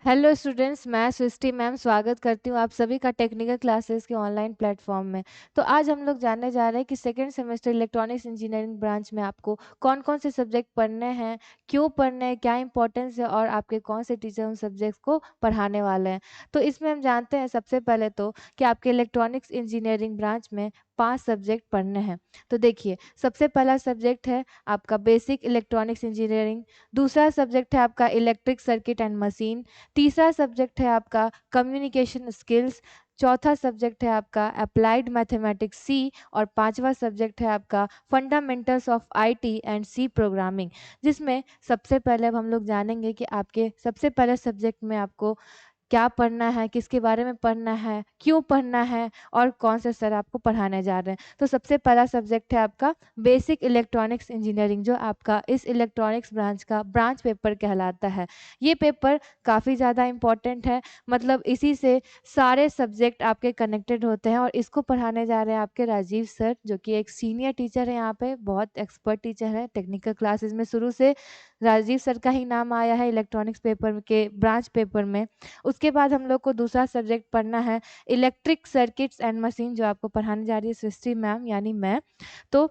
Hello students, मैं सृष्टि ma'am स्वागत करती हूँ आप सभी का टेक्निकल क्लासेस के ऑनलाइन प्लेटफॉर्म में। तो आज हम लोग जानने जा रहे हैं कि second semester electronics engineering branch में आपको कौन कौन से सब्जेक्ट पढ़ने हैं, क्यों पढ़ने हैं, क्या इंपॉर्टेंस है और आपके कौन से टीचर उन सब्जेक्ट्स को पढ़ाने वाले हैं। तो इसमें हम जानते हैं सबसे पहले तो कि आपके इलेक्ट्रॉनिक्स इंजीनियरिंग ब्रांच में 5 सब्जेक्ट पढ़ने हैं। तो देखिए, सबसे पहला सब्जेक्ट है आपका बेसिक इलेक्ट्रॉनिक्स इंजीनियरिंग, दूसरा सब्जेक्ट है आपका इलेक्ट्रिक सर्किट एंड मशीन, तीसरा सब्जेक्ट है आपका कम्युनिकेशन स्किल्स, चौथा सब्जेक्ट है आपका अप्लाइड मैथमेटिक्स सी और पांचवा सब्जेक्ट है आपका fundamentals of IT and C programming. जिसमें सबसे पहले अब हम लोग जानेंगे कि आपके सबसे पहले सब्जेक्ट में आपको क्या पढ़ना है, किसके बारे में पढ़ना है, क्यों पढ़ना है और कौन से सर आपको पढ़ाने जा रहे हैं। तो सबसे पहला सब्जेक्ट है आपका बेसिक इलेक्ट्रॉनिक्स इंजीनियरिंग, जो आपका इस इलेक्ट्रॉनिक्स ब्रांच का ब्रांच पेपर कहलाता है। ये पेपर काफ़ी ज़्यादा इम्पोर्टेंट है, मतलब इसी से सारे सब्जेक्ट आपके कनेक्टेड होते हैं। और इसको पढ़ाने जा रहे हैं आपके राजीव सर, जो कि एक सीनियर टीचर है, यहाँ पे बहुत एक्सपर्ट टीचर है। टेक्निकल क्लासेस में शुरू से राजीव सर का ही नाम आया है इलेक्ट्रॉनिक्स पेपर के ब्रांच पेपर में। उसके बाद हम लोग को दूसरा सब्जेक्ट पढ़ना है इलेक्ट्रिक सर्किट्स एंड मशीन, जो आपको पढ़ाने जा रही है सृष्टि मैम यानी मैं। तो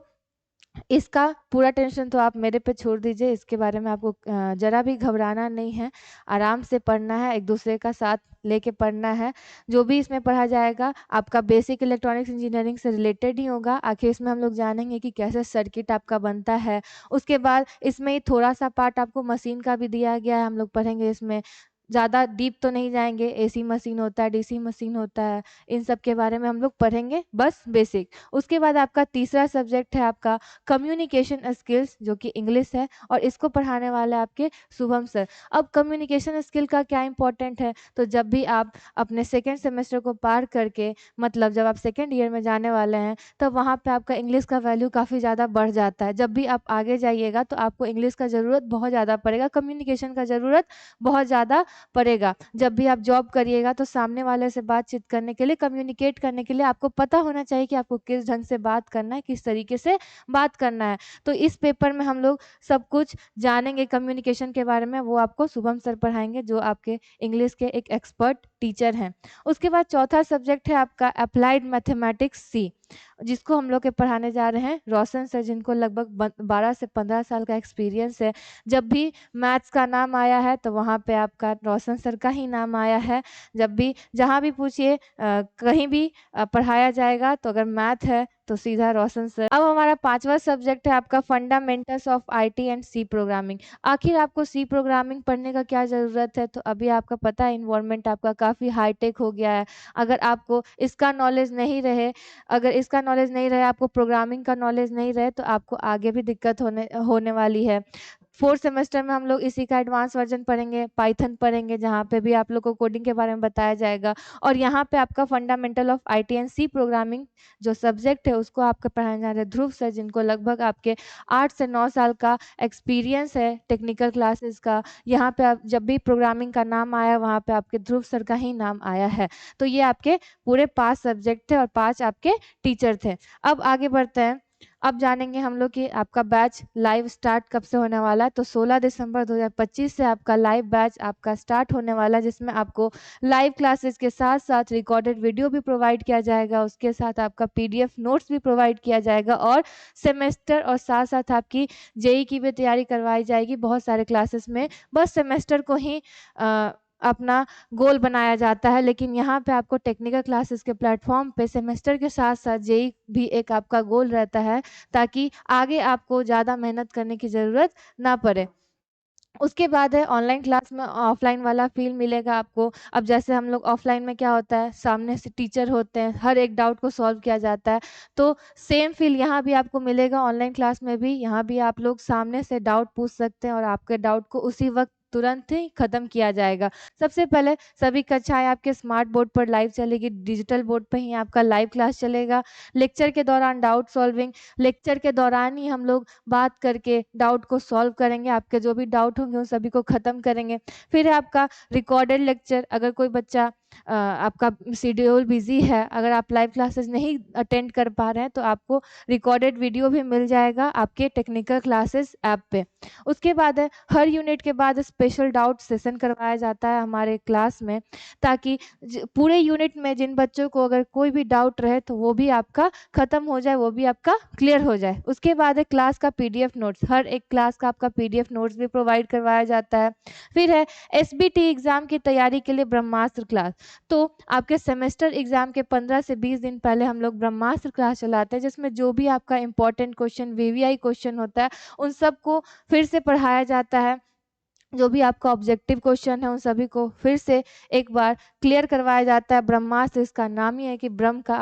इसका पूरा टेंशन तो आप मेरे पे छोड़ दीजिए, इसके बारे में आपको ज़रा भी घबराना नहीं है। आराम से पढ़ना है, एक दूसरे का साथ लेके पढ़ना है। जो भी इसमें पढ़ा जाएगा आपका बेसिक इलेक्ट्रॉनिक्स इंजीनियरिंग से रिलेटेड ही होगा। आखिर इसमें हम लोग जानेंगे कि कैसे सर्किट आपका बनता है। उसके बाद इसमें ही थोड़ा सा पार्ट आपको मशीन का भी दिया गया है, हम लोग पढ़ेंगे इसमें। ज़्यादा डीप तो नहीं जाएंगे, एसी मशीन होता है, डीसी मशीन होता है, इन सब के बारे में हम लोग पढ़ेंगे, बस बेसिक। उसके बाद आपका तीसरा सब्जेक्ट है आपका कम्युनिकेशन स्किल्स, जो कि इंग्लिश है, और इसको पढ़ाने वाले आपके शुभम सर। अब कम्युनिकेशन स्किल का क्या इंपॉर्टेंट है, तो जब भी आप अपने सेकेंड सेमेस्टर को पार करके, मतलब जब आप सेकेंड ईयर में जाने वाले हैं, तब वहाँ पे आपका इंग्लिश का वैल्यू काफ़ी ज़्यादा बढ़ जाता है। जब भी आप आगे जाइएगा तो आपको इंग्लिश का ज़रूरत बहुत ज़्यादा पड़ेगा, कम्युनिकेशन का ज़रूरत बहुत ज़्यादा पड़ेगा। जब भी आप जॉब करिएगा तो सामने वाले से बातचीत करने के लिए, कम्युनिकेट करने के लिए आपको पता होना चाहिए कि आपको किस ढंग से बात करना है, किस तरीके से बात करना है। तो इस पेपर में हम लोग सब कुछ जानेंगे कम्युनिकेशन के बारे में, वो आपको शुभम सर पढ़ाएंगे, जो आपके इंग्लिश के एक एक्सपर्ट टीचर हैं। उसके बाद चौथा सब्जेक्ट है आपका अप्लाइड मैथमेटिक्स सी, जिसको हम लोग के पढ़ाने जा रहे हैं रोशन सर, जिनको लगभग 12 से 15 साल का एक्सपीरियंस है। जब भी मैथ्स का नाम आया है तो वहाँ पे आपका रोशन सर का ही नाम आया है। जब भी जहाँ भी पूछिए, कहीं भी पढ़ाया जाएगा, तो अगर मैथ है तो सीधा रोशन सर। अब हमारा पांचवा सब्जेक्ट है आपका fundamentals of IT and C programming. आखिर आपको सी प्रोग्रामिंग पढ़ने का क्या ज़रूरत है, तो अभी आपका पता है इन्वायरमेंट आपका काफ़ी हाईटेक हो गया है। अगर आपको इसका नॉलेज नहीं रहे, अगर इसका नॉलेज नहीं रहे, आपको प्रोग्रामिंग का नॉलेज नहीं रहे, तो आपको आगे भी दिक्कत होने होने वाली है। फोर्थ सेमेस्टर में हम लोग इसी का एडवांस वर्जन पढ़ेंगे, पाइथन पढ़ेंगे, जहाँ पे भी आप लोग को कोडिंग के बारे में बताया जाएगा। और यहाँ पे आपका fundamental of IT and C programming जो सब्जेक्ट है, उसको आपको पढ़ाने जा रहे हैं ध्रुव सर, जिनको लगभग आपके 8 से 9 साल का एक्सपीरियंस है टेक्निकल क्लासेस का। यहाँ पे आप जब भी प्रोग्रामिंग का नाम आया, वहाँ पे आपके ध्रुव सर का ही नाम आया है। तो ये आपके पूरे 5 सब्जेक्ट थे और 5 आपके टीचर थे। अब आगे बढ़ते हैं। अब जानेंगे हम लोग कि आपका बैच लाइव स्टार्ट कब से होने वाला है। तो 16 दिसंबर 2025 से आपका लाइव बैच आपका स्टार्ट होने वाला है, जिसमें आपको लाइव क्लासेस के साथ साथ रिकॉर्डेड वीडियो भी प्रोवाइड किया जाएगा, उसके साथ आपका पीडीएफ नोट्स भी प्रोवाइड किया जाएगा, और सेमेस्टर और साथ साथ आपकी जेई की भी तैयारी करवाई जाएगी बहुत सारे क्लासेस में। बस सेमेस्टर को ही अपना गोल बनाया जाता है, लेकिन यहाँ पे आपको टेक्निकल क्लासेस के प्लेटफॉर्म पे सेमेस्टर के साथ साथ जेई भी एक आपका गोल रहता है, ताकि आगे आपको ज़्यादा मेहनत करने की ज़रूरत ना पड़े। उसके बाद है ऑनलाइन क्लास में ऑफलाइन वाला फील मिलेगा आपको। अब जैसे हम लोग ऑफलाइन में क्या होता है, सामने से टीचर होते हैं, हर एक डाउट को सॉल्व किया जाता है, तो सेम फील यहाँ भी आपको मिलेगा ऑनलाइन क्लास में भी। यहाँ भी आप लोग सामने से डाउट पूछ सकते हैं और आपके डाउट को उसी वक्त तुरंत ही खत्म किया जाएगा। सबसे पहले सभी कक्षाएं आपके स्मार्ट बोर्ड पर लाइव चलेगी, डिजिटल बोर्ड पर ही आपका लाइव क्लास चलेगा। लेक्चर के दौरान डाउट सॉल्विंग, लेक्चर के दौरान ही हम लोग बात करके डाउट को सॉल्व करेंगे, आपके जो भी डाउट होंगे उन सभी को ख़त्म करेंगे। फिर है आपका रिकॉर्डेड लेक्चर। अगर कोई बच्चा आपका शेड्यूल बिज़ी है, अगर आप लाइव क्लासेस नहीं अटेंड कर पा रहे हैं, तो आपको रिकॉर्डेड वीडियो भी मिल जाएगा आपके टेक्निकल क्लासेस ऐप पे। उसके बाद है, हर यूनिट के बाद स्पेशल डाउट सेशन करवाया जाता है हमारे क्लास में, ताकि पूरे यूनिट में जिन बच्चों को अगर कोई भी डाउट रहे तो वो भी आपका खत्म हो जाए, वो भी आपका क्लियर हो जाए। उसके बाद है क्लास का पीडीएफ नोट्स, हर एक क्लास का आपका पीडीएफ नोट्स भी प्रोवाइड करवाया जाता है। फिर है एसबीटी एग्जाम की तैयारी के लिए ब्रह्मास्त्र क्लास। तो आपके सेमेस्टर एग्जाम के 15 से 20 दिन पहले हम लोग ब्रह्मास्त्र क्लास चलाते हैं, जिसमें जो भी आपका इंपॉर्टेंट क्वेश्चन, वीवीआई क्वेश्चन होता है, उन सबको फिर से पढ़ाया जाता है। जो भी आपका ऑब्जेक्टिव क्वेश्चन है उन सभी को फिर से एक बार क्लियर करवाया जाता है। ब्रह्मास्त्र, इसका नाम ही है कि ब्रह्म का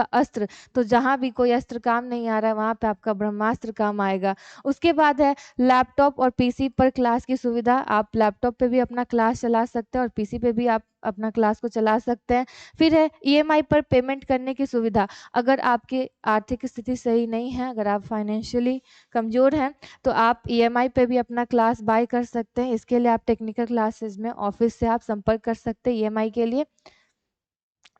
अस्त्र, तो जहाँ भी कोई अस्त्र काम नहीं आ रहा है वहाँ पे आपका ब्रह्मास्त्र काम आएगा। उसके बाद है लैपटॉप और पीसी पर क्लास की सुविधा। आप लैपटॉप पे भी अपना क्लास चला सकते हैं और पीसी पे भी आप अपना क्लास को चला सकते हैं। फिर है ईएमआई पर पेमेंट करने की सुविधा। अगर आपकी आर्थिक स्थिति सही नहीं है, अगर आप फाइनेंशियली कमज़ोर हैं, तो आप ईएमआई पे भी अपना क्लास बाय कर सकते हैं। इसके लिए आप टेक्निकल क्लासेस में ऑफिस से आप संपर्क कर सकते हैं ईएमआई के लिए।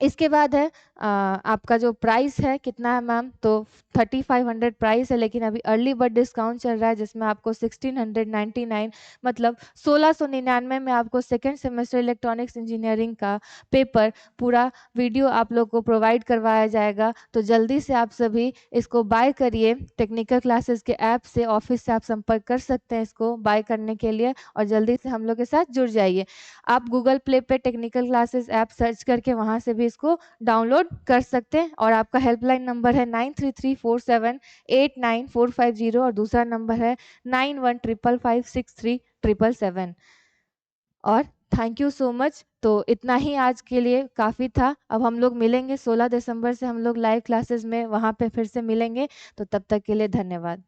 इसके बाद है आपका जो प्राइस है कितना है मैम, तो 3500 प्राइस है, लेकिन अभी अर्ली बर्ड डिस्काउंट चल रहा है जिसमें आपको 1699 मतलब 1699 में आपको सेकेंड सेमेस्टर इलेक्ट्रॉनिक्स इंजीनियरिंग का पेपर पूरा वीडियो आप लोग को प्रोवाइड करवाया जाएगा। तो जल्दी से आप सभी इसको बाय करिए। टेक्निकल क्लासेस के ऐप से, ऑफिस से आप संपर्क कर सकते हैं इसको बाय करने के लिए, और जल्दी से हम लोग के साथ जुड़ जाइए। आप गूगल प्ले पे टेक्निकल क्लासेस ऐप सर्च करके वहाँ से भी इसको डाउनलोड कर सकते हैं। और आपका हेल्पलाइन नंबर है 9334789450 और दूसरा नंबर है 9155563777। और थैंक यू सो मच। तो इतना ही आज के लिए काफ़ी था। अब हम लोग मिलेंगे 16 दिसंबर से, हम लोग लाइव क्लासेस में वहाँ पे फिर से मिलेंगे। तो तब तक के लिए धन्यवाद।